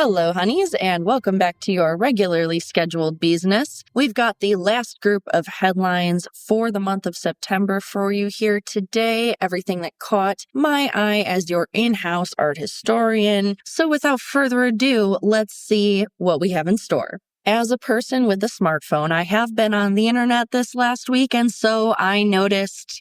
Hello, honeys, and welcome back to your regularly scheduled Beesness. We've got the last group of headlines for the month of September for you here today. Everything that caught my eye as your in-house art historian. So without further ado, let's see what we have in store. As a person with a smartphone, I have been on the internet this last week, and so I noticed,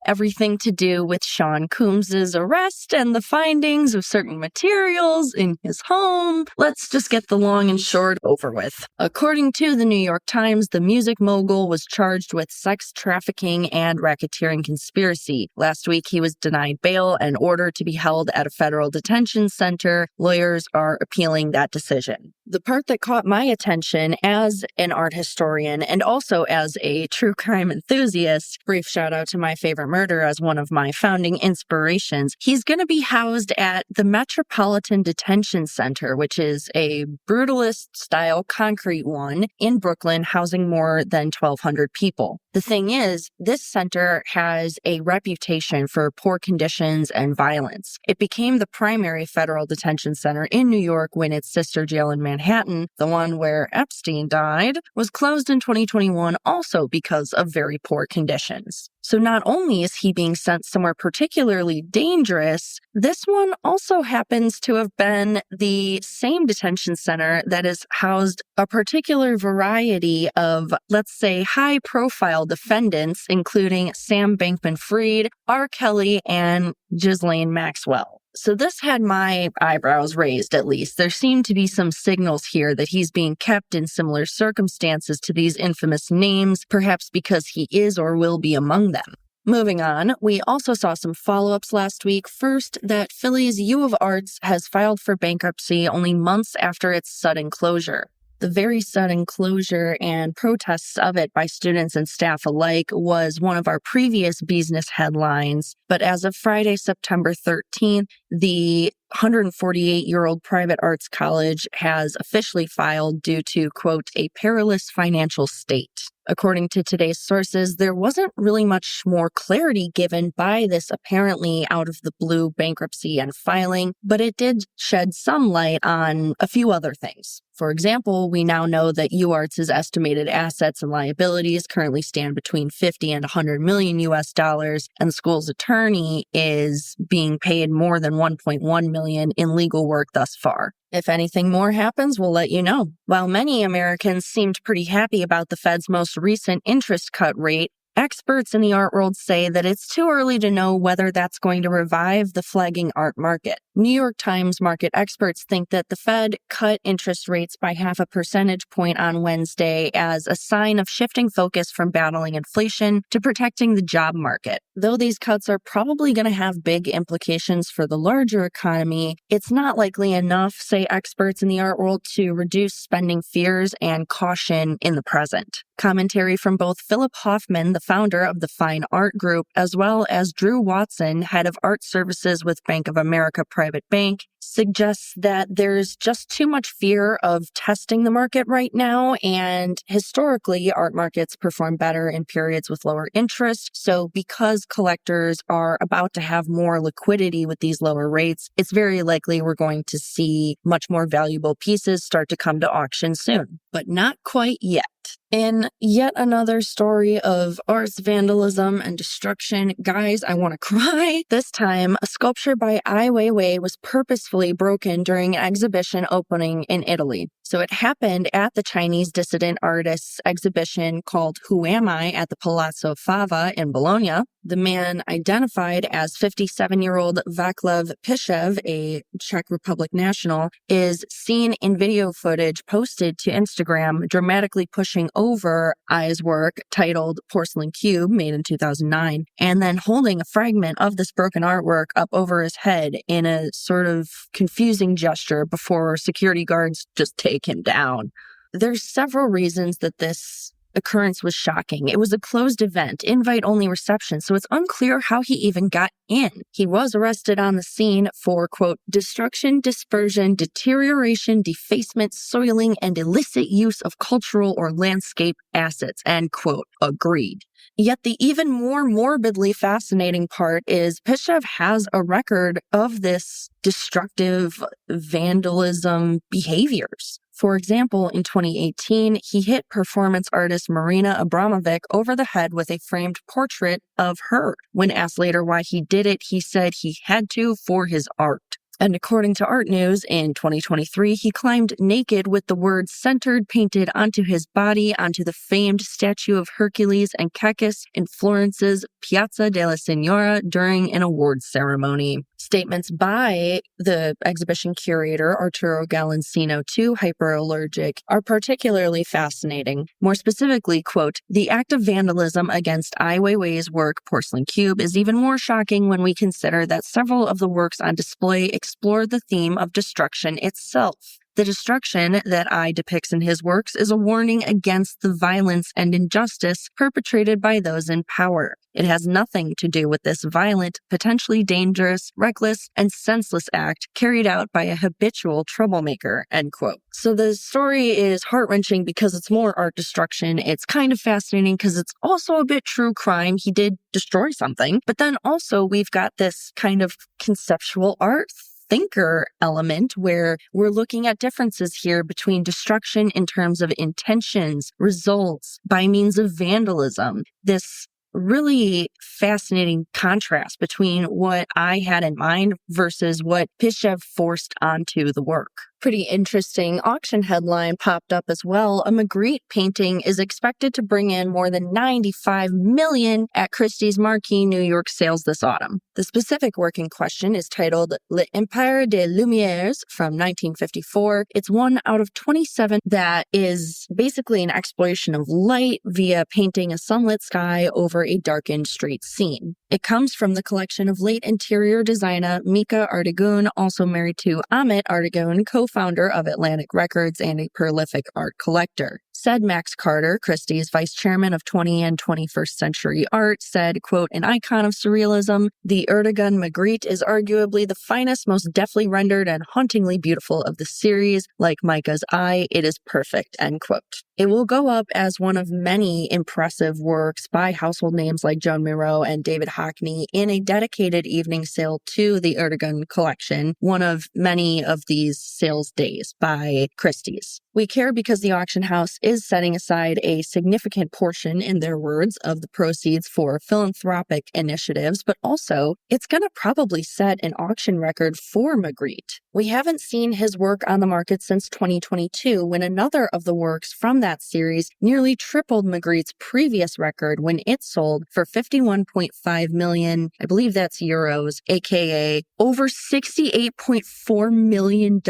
everything to do with Sean Combs's arrest and the findings of certain materials in his home. Let's just get the long and short over with. According to the New York Times, the music mogul was charged with sex trafficking and racketeering conspiracy. Last week, he was denied bail and ordered to be held at a federal detention center. Lawyers are appealing that decision. The part that caught my attention as an art historian and also as a true crime enthusiast, brief shout out to My Favorite Murder as one of my founding inspirations, he's going to be housed at the Metropolitan Detention Center, which is a brutalist-style concrete one in Brooklyn, housing more than 1,200 people. The thing is, this center has a reputation for poor conditions and violence. It became the primary federal detention center in New York when its sister jail in Manhattan, the one where Epstein died, was closed in 2021 also because of very poor conditions. So not only is he being sent somewhere particularly dangerous, this one also happens to have been the same detention center that has housed a particular variety of, let's say, high-profile defendants, including Sam Bankman-Fried, R. Kelly, and Ghislaine Maxwell. So this had my eyebrows raised, at least. There seem to be some signals here that he's being kept in similar circumstances to these infamous names, perhaps because he is or will be among them. Moving on, we also saw some follow-ups last week. First, that Philly's U of Arts has filed for bankruptcy only months after its sudden closure. The very sudden closure and protests of it by students and staff alike was one of our previous Beesness headlines. But as of Friday, September 13th, the 148-year-old private arts college has officially filed due to, quote, a perilous financial state. According to today's sources, there wasn't really much more clarity given by this apparently out-of-the-blue bankruptcy and filing, but it did shed some light on a few other things. For example, we now know that UArts' estimated assets and liabilities currently stand between 50 and 100 million US dollars, and the school's attorney is being paid more than 1.1 million in legal work thus far. If anything more happens, we'll let you know. While many Americans seemed pretty happy about the Fed's most recent interest cut rate, experts in the art world say that it's too early to know whether that's going to revive the flagging art market. New York Times market experts think that the Fed cut interest rates by 0.5 percentage point on Wednesday as a sign of shifting focus from battling inflation to protecting the job market. Though these cuts are probably going to have big implications for the larger economy, it's not likely enough, say experts in the art world, to reduce spending fears and caution in the present. Commentary from both Philip Hoffman, the founder of the Fine Art Group, as well as Drew Watson, head of art services with Bank of America Private Bank, suggests that there's just too much fear of testing the market right now, and historically, art markets perform better in periods with lower interest. So because collectors are about to have more liquidity with these lower rates, it's very likely we're going to see much more valuable pieces start to come to auction soon, but not quite yet. In yet another story of arts vandalism and destruction, guys, I want to cry. This time, a sculpture by Ai Weiwei was purposefully broken during an exhibition opening in Italy. So it happened at the Chinese dissident artists exhibition called Who Am I at the Palazzo Fava in Bologna. The man identified as 57-year-old Vaclav Pishev, a Czech Republic national, is seen in video footage posted to Instagram dramatically pushing over Ai's work titled Porcelain Cube, made in 2009, and then holding a fragment of this broken artwork up over his head in a sort of confusing gesture before security guards just take him down. There's several reasons that this occurrence was shocking. It was a closed event, invite-only reception, so it's unclear how he even got in. He was arrested on the scene for, quote, destruction, dispersion, deterioration, defacement, soiling, and illicit use of cultural or landscape assets, end quote, agreed. Yet the even more morbidly fascinating part is Pishev has a record of this destructive vandalism behaviors. For example, in 2018, he hit performance artist Marina Abramovic over the head with a framed portrait of her. When asked later why he did it, he said he had to for his art. And according to Art News, in 2023, he climbed naked with the word centered painted onto his body onto the famed statue of Hercules and Cacus in Florence's Piazza della Signora during an awards ceremony. Statements by the exhibition curator, Arturo Galancino, to Hyperallergic, are particularly fascinating. More specifically, quote, "The act of vandalism against Ai Weiwei's work, Porcelain Cube, is even more shocking when we consider that several of the works on display explore the theme of destruction itself. The destruction that Ai depicts in his works is a warning against the violence and injustice perpetrated by those in power. It has nothing to do with this violent, potentially dangerous, reckless, and senseless act carried out by a habitual troublemaker," end quote. So the story is heart-wrenching because it's more art destruction. It's kind of fascinating because it's also a bit true crime. He did destroy something. But then also we've got this kind of conceptual art thinker element where we're looking at differences here between destruction in terms of intentions, results, by means of vandalism. This really fascinating contrast between what I had in mind versus what Pishev forced onto the work. Pretty interesting auction headline popped up as well. A Magritte painting is expected to bring in more than $95 million at Christie's marquee New York sales this autumn. The specific work in question is titled L'Empire des Lumières from 1954. It's one out of 27 that is basically an exploration of light via painting a sunlit sky over a darkened street scene. It comes from the collection of late interior designer Mika Artigun, also married to Amit Artigun, co-founder of Atlantic Records and a prolific art collector. Said Max Carter, Christie's vice chairman of 20th and 21st century art, said, quote, "An icon of surrealism, the Erdogan Magritte is arguably the finest, most deftly rendered, and hauntingly beautiful of the series. Like Micah's eye, it is perfect," end quote. It will go up as one of many impressive works by household names like Joan Miro and David Hockney in a dedicated evening sale to the Erdogan collection, one of many of these sales days by Christie's. We care because the auction house is setting aside a significant portion, in their words, of the proceeds for philanthropic initiatives, but also it's going to probably set an auction record for Magritte. We haven't seen his work on the market since 2022, when another of the works from that series nearly tripled Magritte's previous record when it sold for 51.5 million, I believe that's euros, aka over $68.4 million.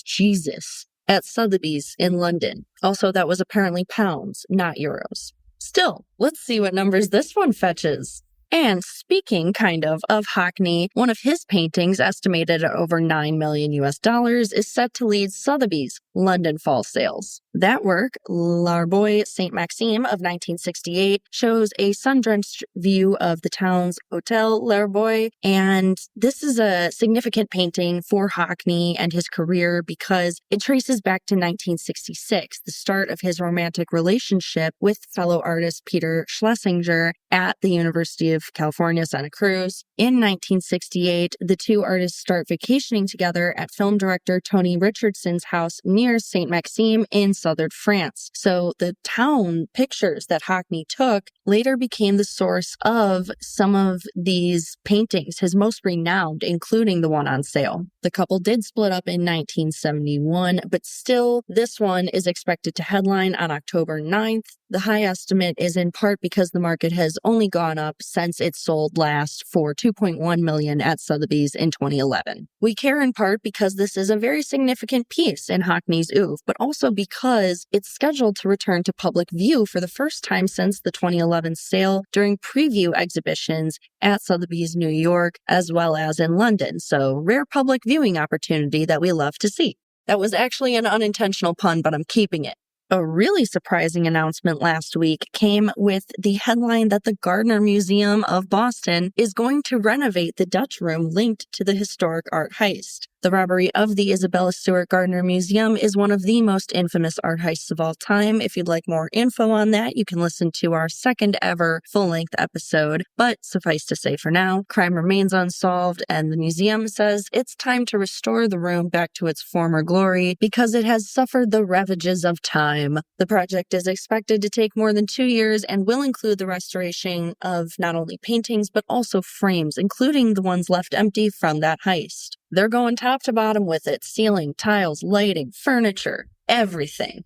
Jesus. At Sotheby's in London. Also, that was apparently pounds, not euros. Still, let's see what numbers this one fetches. And speaking of Hockney, one of his paintings, estimated at over $9 million is set to lead Sotheby's London fall sales. That work, L'Arbois Saint Maxime of 1968, shows a sun-drenched view of the town's Hotel L'Arbois, and this is a significant painting for Hockney and his career because it traces back to 1966, the start of his romantic relationship with fellow artist Peter Schlesinger at the University of California, Santa Cruz. In 1968, the two artists start vacationing together at film director Tony Richardson's house near Saint Maxime in southern France. So the town pictures that Hockney took later became the source of some of these paintings, his most renowned, including the one on sale. The couple did split up in 1971, but still, this one is expected to headline on October 9th. The high estimate is in part because the market has only gone up since it sold last for $2.1 million at Sotheby's in 2011. We care in part because this is a very significant piece in Hockney's oeuvre, but also because it's scheduled to return to public view for the first time since the 2011 sale during preview exhibitions at Sotheby's New York as well as in London. So rare public viewing opportunity that we love to see. That was actually an unintentional pun, but I'm keeping it. A really surprising announcement last week came with the headline that the Gardner Museum of Boston is going to renovate the Dutch room linked to the historic art heist. The robbery of the Isabella Stewart Gardner Museum is one of the most infamous art heists of all time. If you'd like more info on that, you can listen to our second ever full-length episode. But suffice to say for now, crime remains unsolved, and the museum says it's time to restore the room back to its former glory because it has suffered the ravages of time. The project is expected to take more than 2 years and will include the restoration of not only paintings, but also frames, including the ones left empty from that heist. They're going top to bottom with it: ceiling, tiles, lighting, furniture, everything.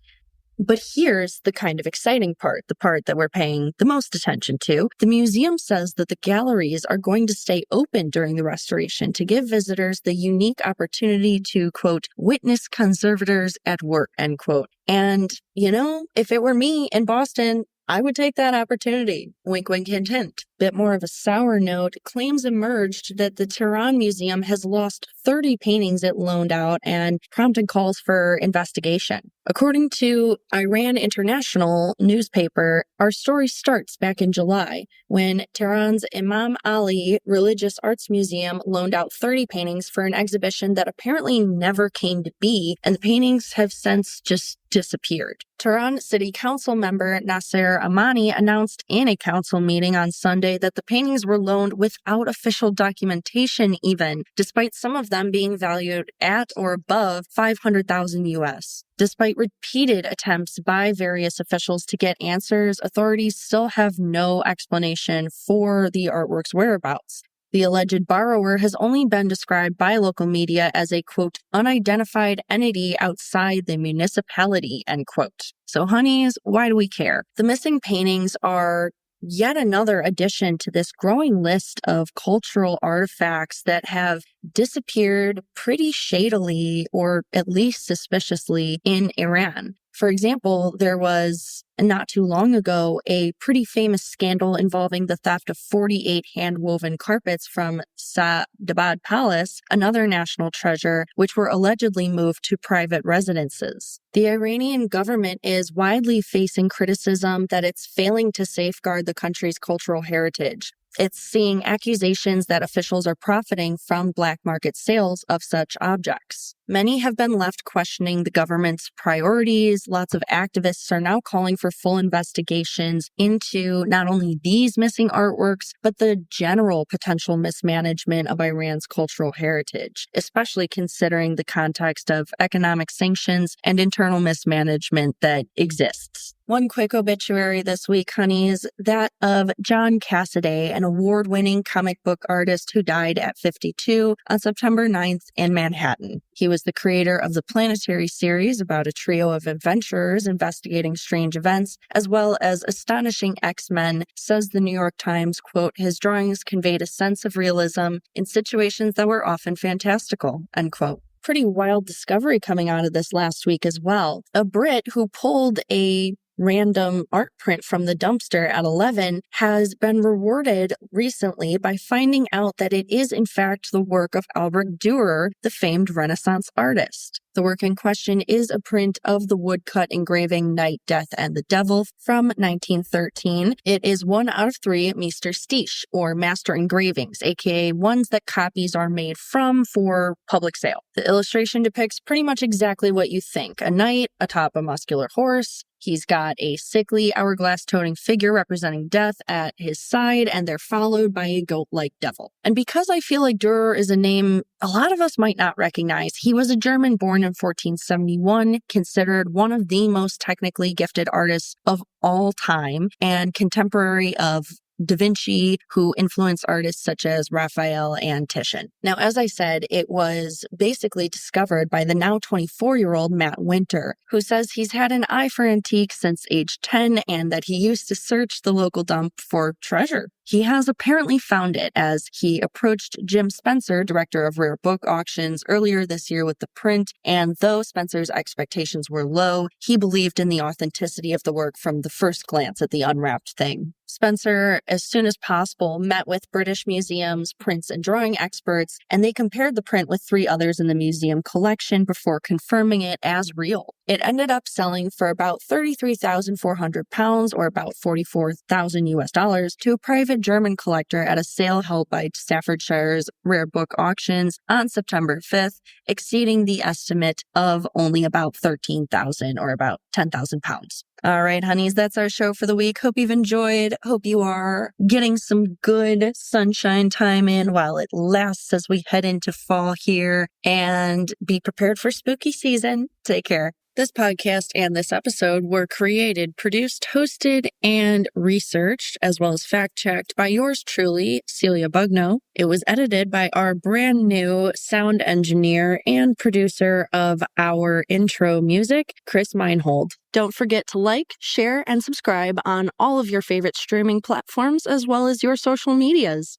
But here's the kind of exciting part, the part that we're paying the most attention to. The museum says that the galleries are going to stay open during the restoration to give visitors the unique opportunity to, quote, witness conservators at work, end quote. And, if it were me in Boston, I would take that opportunity. Wink, wink, hint, hint. Bit more of a sour note, claims emerged that the Tehran Museum has lost 30 paintings it loaned out and prompted calls for investigation. According to Iran International newspaper, our story starts back in July when Tehran's Imam Ali Religious Arts Museum loaned out 30 paintings for an exhibition that apparently never came to be, and the paintings have since just disappeared. Tehran City Council member Nasser Amani announced in a council meeting on Sunday that the paintings were loaned without official documentation even, despite some of them being valued at or above 500,000 US. Despite repeated attempts by various officials to get answers, authorities still have no explanation for the artwork's whereabouts. The alleged borrower has only been described by local media as a, quote, unidentified entity outside the municipality, end quote. So, honeys, why do we care? The missing paintings are yet another addition to this growing list of cultural artifacts that have disappeared pretty shadily, or at least suspiciously, in Iran. For example, there was not too long ago a pretty famous scandal involving the theft of 48 hand-woven carpets from Sa'dabad Palace, another national treasure, which were allegedly moved to private residences. The Iranian government is widely facing criticism that it's failing to safeguard the country's cultural heritage. It's seeing accusations that officials are profiting from black market sales of such objects. Many have been left questioning the government's priorities. Lots of activists are now calling for full investigations into not only these missing artworks, but the general potential mismanagement of Iran's cultural heritage, especially considering the context of economic sanctions and internal mismanagement that exists. One quick obituary this week, honeys, that of John Cassaday, an award-winning comic book artist who died at 52 on September 9th in Manhattan. He was the creator of the Planetary series about a trio of adventurers investigating strange events, as well as Astonishing X-Men. Says the New York Times, quote, his drawings conveyed a sense of realism in situations that were often fantastical, end quote. Pretty wild discovery coming out of this last week as well. A Brit who pulled a random art print from the dumpster at 11 has been rewarded recently by finding out that it is in fact the work of Albrecht Dürer, the famed Renaissance artist. The work in question is a print of the woodcut engraving Night, Death, and the Devil from 1913. It is 1 out of 3 Meisterstich, or master engravings, aka ones that copies are made from for public sale. The illustration depicts pretty much exactly what you think: a knight atop a muscular horse. He's got a sickly hourglass-toting figure representing death at his side, and they're followed by a goat-like devil. And because I feel like Dürer is a name a lot of us might not recognize, he was a German born in 1471, considered one of the most technically gifted artists of all time, and contemporary of Da Vinci, who influenced artists such as Raphael and Titian. Now, as I said, it was basically discovered by the now 24-year-old Matt Winter, who says he's had an eye for antiques since age 10 and that he used to search the local dump for treasure. He has apparently found it as he approached Jim Spencer, director of rare book auctions, earlier this year with the print, and though Spencer's expectations were low, he believed in the authenticity of the work from the first glance at the unwrapped thing. Spencer, as soon as possible, met with British museums, prints, and drawing experts, and they compared the print with 3 others in the museum collection before confirming it as real. It ended up selling for about 33,400 pounds or about 44,000 US dollars to a private German collector at a sale held by Staffordshire's Rare Book Auctions on September 5th, exceeding the estimate of only about 13,000 or about 10,000 pounds. All right, honeys, that's our show for the week. Hope you've enjoyed. Hope you are getting some good sunshine time in while it lasts as we head into fall here, and be prepared for spooky season. Take care. This podcast and this episode were created, produced, hosted, and researched, as well as fact-checked by yours truly, Celia Bugno. It was edited by our brand new sound engineer and producer of our intro music, Chris Meinhold. Don't forget to like, share, and subscribe on all of your favorite streaming platforms, as well as your social medias.